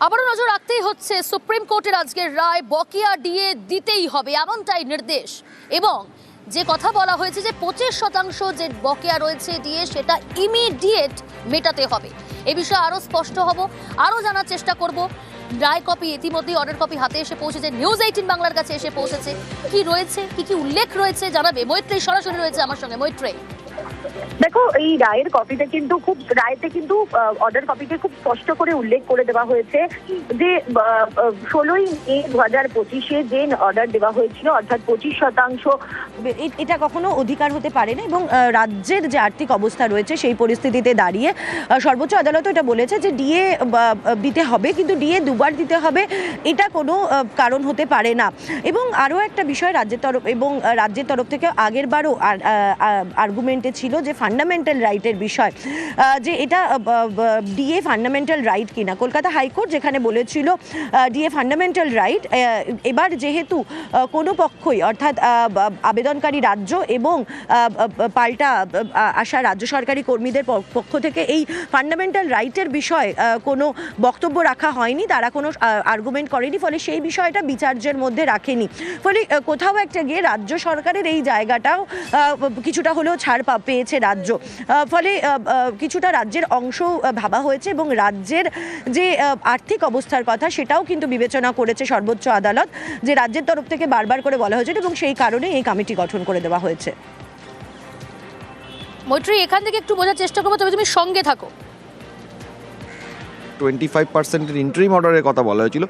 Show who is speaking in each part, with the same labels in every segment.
Speaker 1: আবারও নজর রাখতেই হচ্ছে সুপ্রিম কোর্টের আজকের রায়, বকেয়া ডিএ দিতেই হবে এমনটাই নির্দেশ। এবং যে কথা বলা হয়েছে যে 25% যে বকেয়া রয়েছে ডিএ সেটা ইমিডিয়েট মেটাতে হবে। এ বিষয়ে আরো স্পষ্ট হব, আরো জানার চেষ্টা করব। রায় কপি ইতিমধ্যেই অর্ডার কপি হাতে এসে পৌঁছেছে, নিউজ 18 বাংলার কাছে এসে পৌঁছেছে। কি রয়েছে, কি উল্লেখ রয়েছে জানাবে মৈত্রেয়ী সরাসরি রয়েছে আমার সঙ্গে। মৈত্রেয়ী,
Speaker 2: দেখো, এই রায়ের কপিতে কিন্তু অর্ডার কপিতে খুব স্পষ্ট করে উল্লেখ করে দেওয়া হয়েছে যে 16ই মে 2025-এ যে অর্ডার দেওয়া হয়েছিল, অর্থাৎ 25%,
Speaker 3: এটা কখনো অধিকার হতে পারে না। এবং রাজ্যের যে আর্থিক অবস্থা রয়েছে সেই পরিস্থিতিতে দাঁড়িয়ে সর্বোচ্চ আদালত এটা বলেছে যে ডিএ দিতে হবে, কিন্তু ডিএ দুবার দিতে হবে এটা কোনো কারণ হতে পারে না। এবং আরও একটা বিষয় রাজ্যের তরফ থেকে আগের বারও আর্গুমেন্টে ছিল যে ফান্ডামেন্টাল রাইটের বিষয়, যে এটা ডিএ ফান্ডামেন্টাল রাইট কিনা। কলকাতা হাইকোর্ট যেখানে বলেছিল ডিএ ফান্ডামেন্টাল রাইট, এবার যেহেতু কোনো পক্ষই অর্থাৎ আবেদনকারী রাজ্য এবং পাল্টা আসা রাজ্য সরকারি কর্মীদের পক্ষ থেকে এই ফান্ডামেন্টাল রাইটের বিষয়ে কোনো বক্তব্য রাখা হয়নি, তারা কোনো আর্গুমেন্ট করেনি, ফলে সেই বিষয়টা বিচার্যের মধ্যে রাখেনি। ফলে কোথাও একটা গিয়ে রাজ্য সরকারের এই জায়গাটাও কিছুটা হলেও ছাড় পেয়েছে রাজ্য। ফলে কিছুটা রাজ্যের অংশ ভাবা হয়েছে এবং রাজ্যের যে আর্থিক অবস্থার কথা সেটাও কিন্তু বিবেচনা করেছে সর্বোচ্চ আদালত, যে রাজ্যের তরফ থেকে বারবার করে বলা হয়েছে এবং সেই কারণে এই কমিটি গঠন করে দেওয়া হয়েছে।
Speaker 1: মৈত্রেয়ী, এখান থেকে একটু বোঝার চেষ্টা করবো, তবে তুমি সঙ্গে থাকো।
Speaker 4: 25% ইন্টারিম অর্ডারের কথা বলা হয়েছিল,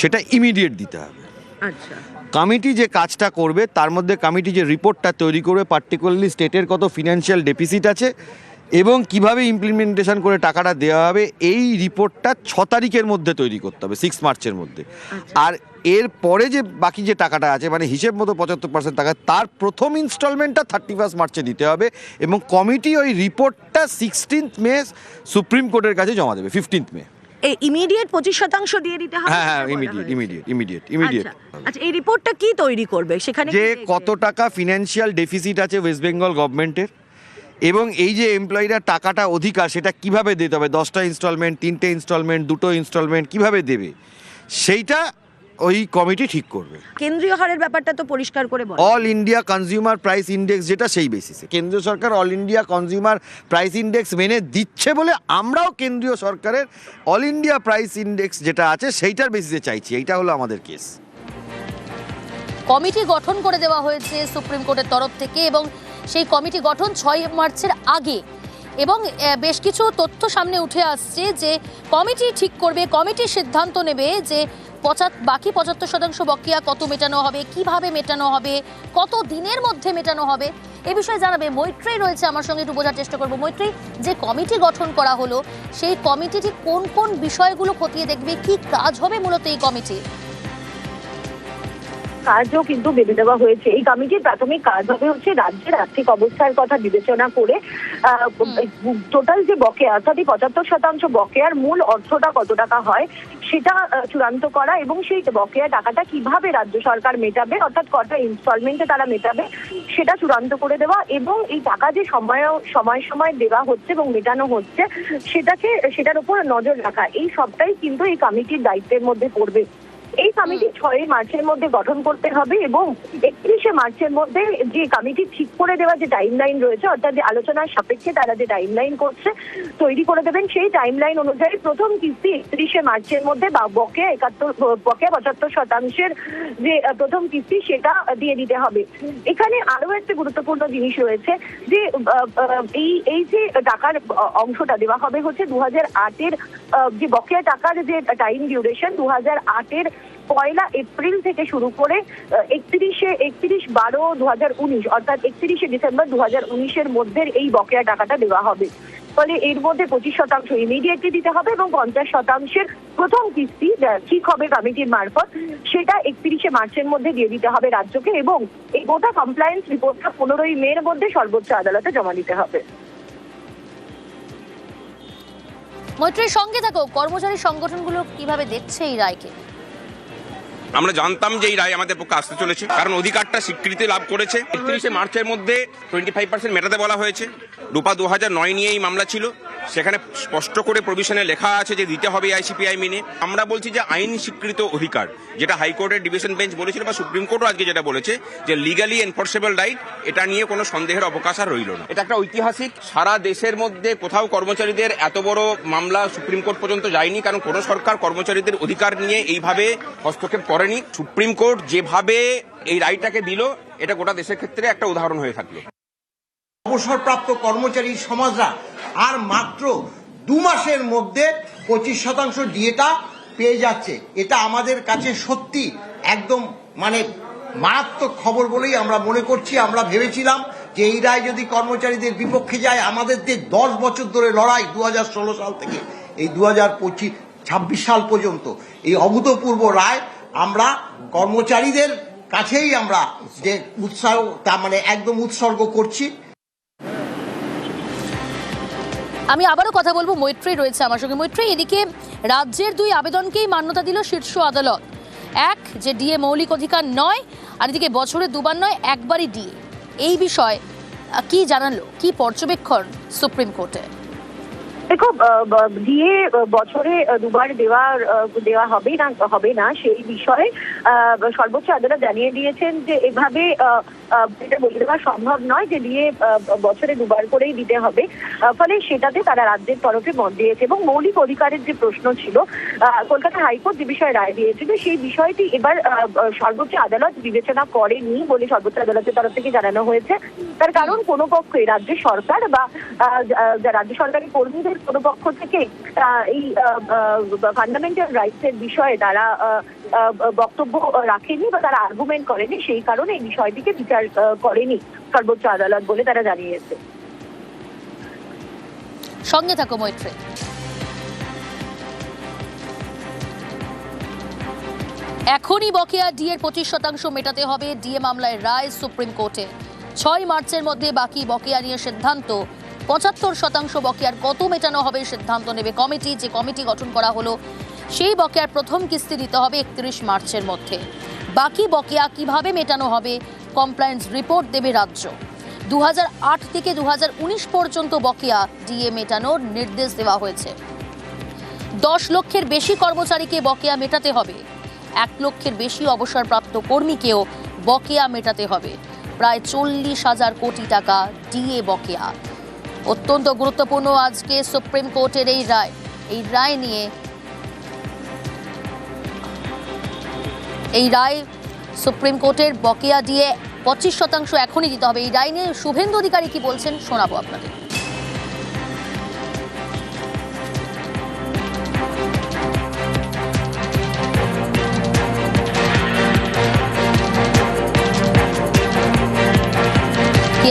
Speaker 4: সেটা ইমিডিয়েট দিতে হবে।
Speaker 3: আচ্ছা,
Speaker 4: কমিটি যে কাজটা করবে তার মধ্যে কমিটি যে রিপোর্টটা তৈরি করবে, পার্টিকুলারলি স্টেটের কত ফিনান্সিয়াল ডেফিসিট আছে এবং কিভাবে ইমপ্লিমেন্টেশন করে টাকাটা দেওয়া হবে, এই রিপোর্টটা 6 তারিখের মধ্যে তৈরি করতে হবে, 6 মার্চের মধ্যে। আর এর পরে যে বাকি যে টাকাটা আছে, মানে হিসেব মতো 75% টাকা, তার প্রথম ইনস্টলমেন্টটা 31 মার্চে দিতে হবে এবং কমিটি ওই রিপোর্টটা 16 মে সুপ্রিম কোর্টের কাছে জমা দেবে, 15 মে।
Speaker 3: ইমিডিয়েট 25% দিয়ে দিতে হবে।
Speaker 4: হ্যাঁ, ইমিডিয়েট।
Speaker 3: আচ্ছা, এই রিপোর্টটা কি তৈরি করবে সেখানে,
Speaker 4: যে কত টাকা ফিনান্সিয়াল ডেফিসিট আছে ওয়েস্ট বেঙ্গল গভর্নমেন্টের এবং এই যে এমপ্লয়িরা টাকাটা অধিকার সেটা কিভাবে দিতে হবে, 10টা ইনস্টলমেন্ট, 3টে ইনস্টলমেন্ট, 2টো ইনস্টলমেন্ট কিভাবে দেবে, সেইটা ওই কমিটি ঠিক করবে।
Speaker 3: কেন্দ্রীয় হারের ব্যাপারটা তো পরিষ্কার করে বলে,
Speaker 4: all India consumer price index, যেটা সেই বেসিসে কেন্দ্রীয় সরকার all India consumer price index মেনে দিচ্ছে বলে আমরাও কেন্দ্রীয় সরকারের অল ইন্ডিয়া প্রাইস ইন্ডেক্স যেটা আছে সেইটার বেসিসে চাইছি। এইটা হলো আমাদের কেস।
Speaker 1: কমিটি গঠন করে দেওয়া হয়েছে সুপ্রিম কোর্টের তরফ থেকে এবং সেই কমিটি গঠন 6 মার্চের আগে। এবং বেশ কিছু তথ্য সামনে উঠে আসছে যে কমিটি ঠিক করবে, কমিটি সিদ্ধান্ত নেবে যে বাকি 75% বকেয়া কত মেটানো হবে, কিভাবে মেটানো হবে, কত দিনের মধ্যে মেটানো হবে, এ বিষয়ে জানাবে মৈত্রেয়ী রয়েছে আমার সঙ্গে। একটু বোঝার চেষ্টা করবো মৈত্রেয়ী, যে কমিটি গঠন করা হলো সেই কমিটিটি কোন কোন বিষয়গুলো খতিয়ে দেখবে, কি কাজ হবে মূলত এই কমিটি?
Speaker 2: কাজও কিন্তু বেঁধে দেওয়া হয়েছে। এই কমিটির প্রাথমিক কাজ হবে হচ্ছে রাজ্যের আর্থিক অবস্থার কথা বিবেচনা করে টোটাল যে বকেয়া, অর্থাৎ এই 75% বকেয়ার মূল অর্থটা কত টাকা হয় সেটা চূড়ান্ত করা এবং সেই বকেয়া টাকাটা কিভাবে রাজ্য সরকার মেটাবে, অর্থাৎ কটা ইনস্টলমেন্টে তারা মেটাবে সেটা চূড়ান্ত করে দেওয়া এবং এই টাকা যে সময় দেওয়া হচ্ছে এবং মেটানো হচ্ছে সেটার উপর নজর রাখা, এই সবটাই কিন্তু এই কমিটির দায়িত্বের মধ্যে পড়বে। এই কমিটি 6 মার্চের মধ্যে গঠন করতে হবে এবং 31 মার্চের মধ্যে যে কমিটি ঠিক করে দেওয়া যে টাইমলাইন রয়েছে, অর্থাৎ যে আলোচনার সাপেক্ষে তারা যে টাইমলাইন করছে তৈরি করে দেবেন, সেই টাইমলাইন অনুযায়ী প্রথম কিস্তি 31 মার্চের মধ্যে বকেয়া 75% যে প্রথম কিস্তি সেটা দিয়ে দিতে হবে। এখানে আরো একটা গুরুত্বপূর্ণ জিনিস রয়েছে যে এই যে টাকার অংশটা দেওয়া হবে হচ্ছে 2008-এর যে বকেয়া টাকার যে টাইম ডিউরেশন, 2008-এর 1 এপ্রিল থেকে শুরু করে 31/12/2019 অর্থাৎ 31 ডিসেম্বর 2019-এর মধ্যে এই বকেয়া টাকাটা দেওয়া হবে। ফলে এর মধ্যে 25% ইমিডিয়েটলি দিতে হবে এবং 50%-এর প্রথম কিস্তি ঠিক হবে কমিটির মারফত, সেটা 31 মার্চের মধ্যে দিয়ে দিতে হবে রাজ্যকে এবং এই গোটা কমপ্লায়েন্স রিপোর্টটা 15ই মের মধ্যে সর্বোচ্চ আদালতে জমা দিতে হবে।
Speaker 1: মৈত্রেয়ীর সঙ্গে থাকো, কর্মচারী সংগঠনগুলো কিভাবে দেখছে এই রায়কে?
Speaker 5: আমরা জানতাম যে এই রায় আমাদের পক্ষে আসতে চলেছে, কারণ অধিকারটা স্বীকৃতি লাভ করেছে। 31 মার্চের মধ্যে 25% মেটাতে বলা হয়েছে। রূপা 2009 নিয়ে এই মামলা ছিল, সেখানে স্পষ্ট করে প্রভিশনে লেখা আছে যে দিতে হবে আইসিপিআই মেনে। আমরা বলছি যে আইন স্বীকৃত অধিকার, যেটা হাইকোর্টের ডিভিশন বেঞ্চ বলেছিল বা সুপ্রিম কোর্টও আজকে যেটা বলেছে যে লিগালি এনফোর্সেবল রাইট, এটা নিয়ে কোনো সন্দেহের অবকাশ আর রইল না। এটা একটা ঐতিহাসিক, সারা দেশের মধ্যে কোথাও কর্মচারীদের এত বড় মামলা সুপ্রিম কোর্ট পর্যন্ত যায়নি, কারণ কোনো সরকার কর্মচারীদের অধিকার নিয়ে এইভাবে হস্তক্ষেপ করেনি। সুপ্রিম কোর্ট যেভাবে এই রায়টাকে দিল, এটা গোটা দেশের ক্ষেত্রে একটা উদাহরণ হয়ে থাকলো।
Speaker 6: অবসরপ্রাপ্ত কর্মচারী সমাজরা আর মাত্র 2 মাসের মধ্যে 25% ডিএটা পেয়ে যাচ্ছে। এটা আমাদের কাছে সত্যি একদম মারাত্মক খবর বলেই আমরা মনে করছি। আমরা ভেবেছিলাম যে এই রায় যদি কর্মচারীদের বিপক্ষে যায়, আমাদের যে 10 বছর ধরে লড়াই 2016 সাল থেকে এই 2026 সাল পর্যন্ত, এই অভূতপূর্ব রায় আমরা কর্মচারীদের কাছেই আমরা যে উৎসাহ একদম উৎসর্গ করছি।
Speaker 1: আমি আবারও কথা বলবো, মৈত্রী রয়েছে আমার সঙ্গে। মৈত্রী, এদিকে রাজ্যের 2 আবেদনকেই মান্যতা দিল শীর্ষ আদালত। এক, যে ডিএ মৌলিক অধিকার নয়, আর এদিকে বছরে 2 বার নয়, একবারই ডিএ। এই বিষয়ে কি জানালো, কি পর্যবেক্ষণ সুপ্রিম কোর্টে?
Speaker 2: দেখো, ডিএ বছরে 2 বার দেওয়া হবে না সেই বিষয়ে সর্বোচ্চ আদালত জানিয়ে দিয়েছেন যে এভাবে এটা বলে দেওয়া সম্ভব নয় যে ডিএ বছরে 2 বার করেই দিতে হবে। ফলে সেটাতে তারা রাজ্যের তরফে মত দিয়েছে এবং মৌলিক অধিকারের যে প্রশ্ন ছিল, কলকাতা হাইকোর্ট যে বিষয়ে রায় দিয়েছিল সেই বিষয়টি এবার সর্বোচ্চ আদালত বিবেচনা করেনি বলে সর্বোচ্চ আদালতের তরফ থেকে জানানো হয়েছে। তার কারণ কোনো পক্ষে রাজ্য সরকার বা রাজ্য সরকারি কর্মীদের কোনো পক্ষ থেকে এই ফান্ডামেন্টাল রাইটস এর বিষয়ে তারা বক্তব্য রাখেনি বা তারা আর্গুমেন্ট করেনি, সেই কারণে এই বিষয়টিকে বিচার করেনি সর্বোচ্চ আদালত বলে তারা জানিয়েছে।
Speaker 1: সঙ্গে থাকো মৈত্রী। এখনই বকেয়া ডিএর 25% মেটাতে হবে। ডিএ মামলায় রায় সুপ্রিম কোর্টে। 6 মার্চের মধ্যে বাকি বকেয়া নিয়ে সিদ্ধান্ত। 75% বকেয়ার কত মেটানো হবে সিদ্ধান্ত নেবে কমিটি। যে কমিটি গঠন করা হলো, সেই বকেয়ার প্রথম কিস্তি দিতে হবে 31 মার্চের মধ্যে। বাকি বকেয়া কিভাবে মেটানো হবে, কমপ্লায়েন্স রিপোর্ট দেবে রাজ্য। 2008 থেকে 2019 পর্যন্ত বকেয়া ডিএ মেটানোর নির্দেশ দেওয়া হয়েছে। 10 লক্ষের বেশি কর্মচারীকে বকেয়া মেটাতে হবে। 1 লক্ষের বেশি অবসরপ্রাপ্ত কর্মীকেও বকেয়া মেটাতে হবে। প্রায় 40,000 কোটি টাকা ডিএ বকেয়া। অত্যন্ত গুরুত্বপূর্ণ আজকে সুপ্রিম কোর্টের এই রায়। এই রায় সুপ্রিম কোর্টের বকেয়া ডিএ 25% এখনই দিতে হবে। এই রায় নিয়ে শুভেন্দু অধিকারী কি বলছেন শোনাবো আপনাদের।